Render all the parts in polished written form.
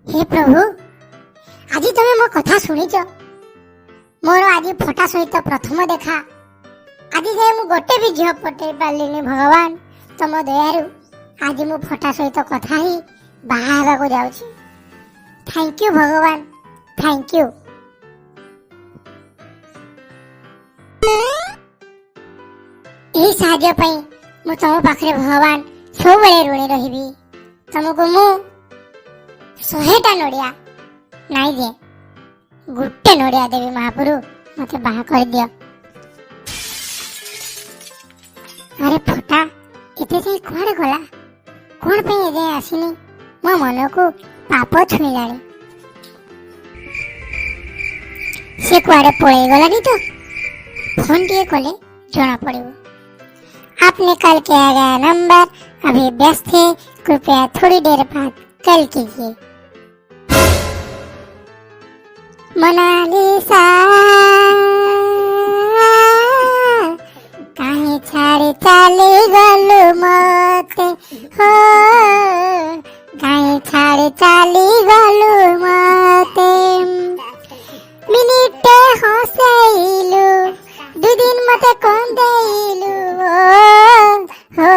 हे प्रभु आज तुम मो कथा शुणिच मोर आज फटा सहित प्रथम देखा आज जाए मु गोटे भी झील पटे पार्लिनी भगवान तुम दयारु आज मु फटा सहित कथा ही बाहा को जाऊँ। थैंक यू भगवान थैंक यू। यही साहाय्य पई मु तुम पाखरे भगवान सब बेले ऋणी रहिबी। तुमको मु 100टा नड़िया नाई दे गोटे नड़िया देवी महाप्रभु मते बाहा कर दियो। अरे फटा एते से कुआडे गला कोन पे ए जाय आसीनी मो मन को पाप छुईलाणी से कुआडे पळे गलानी तो फोन टिए कले जना पड़िबो। आपने कल किया गया नंबर अभी व्यस्त है, कृपया थोड़ी देर बाद कल कीजिए। मोनालिसा काहे छाड़ी चली गलु मते हो काहे छाड़ी चली गलु मते मिनिटे हसैलु दु दिन मते कोन देलु हो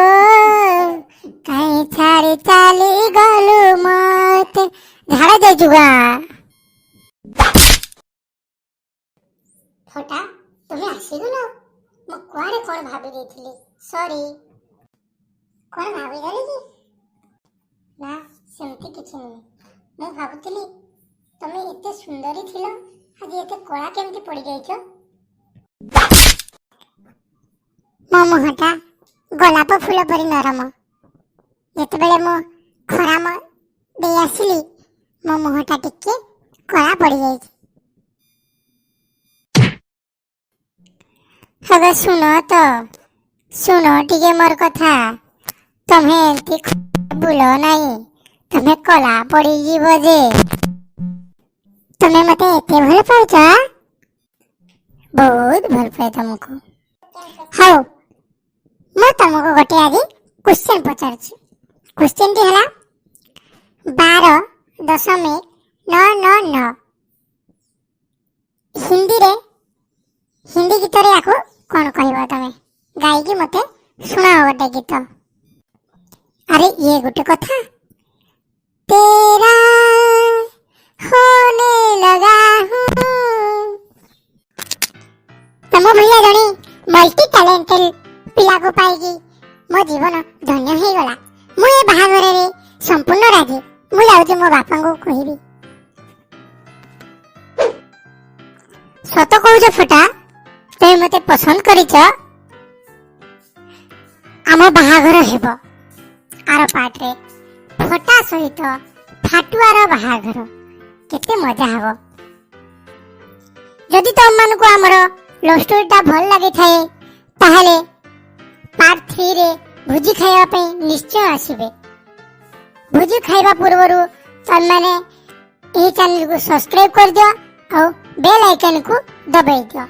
काहे छाड़ी चली गलु मते झाड़ा दे जुगा। फटा तुम्हें आसीगल मु कुआरे कोन भाबी देथिली सॉरी कोन भाबी गली कि ना सेमती किछि नै मु भाबुतिली तमे एते सुंदरी थिलो आज एते कोळा केमती पड़ी जाइछो। मो मुहटा गोलाप फूल परी नरम जेते बेले मु खराम दे आसिली मो मुहटा टिके कोळा पड़ी जाइछ। अगर सुनो टिके मोर कथा तुम्हें एंती बुलो नहीं तुम्हें कला पड़ी जीवो जे तुम्हें मते एते भल पाउछ बहुत भल पाए तुमको। हाउ मैं तुमको गोटे आज क्वेश्चन पचारछि क्वेश्चन टी हला 12.999 हिंदी गीत रे आको कौन कहबो तमे गाई की मते सुनाओ गोटे गीत। अरे ये गोटे कथा तेरा होने लगा हूँ तम भैया जणी मल्टी टैलेंटेड पिला को पाइगी मो जीवन धन्य हे गला। मु ए बाहाघर रे संपूर्ण राजी मु जाउची मो बापा को कहिबी। सत कहूछ फटा ते मते पसंद करिछ आम बाहाघर हेबो आर पार्ट रे फटा सहित फाटुआर बाहाघर केते मजा हबो। जदि तुम मान को हमर लव स्टोरी ता भल लागि थाए ताहले पार्ट 3 रे भुजी खाइबा पे निश्चय आसीबे। भुजी खाइबा पूर्वरु तुम माने एही चैनल को सब्सक्राइब कर दियो और बेल आइकन को दबाई दियो।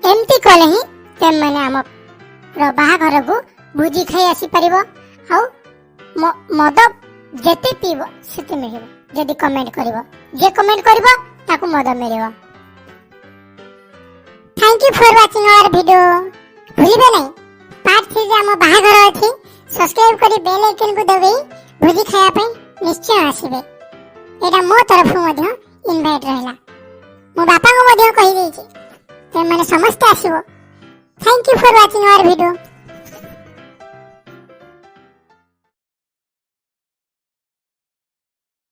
एमती कले ही तुम माने आम बाहाघर को भुजी खाई आसी परिबो और मद जेते पीबो सेते मिलिबो। जदि कमेंट करिवो जे कमेंट करिवो ताको मद मिलिबो। Thank you for watching our video. भूलिबे नहीं पार्ट 3 जे आम बाहाघर अछि सब्सक्राइब करी बेल आइकन को दबाई भुजी खाया पे निश्चय आसीबे। एटा मो तरफ मध्य इनवाइट रहला मो बापा को मध्य कहि देछि ते माने समस्त आसीबो। Thank you for watching our video.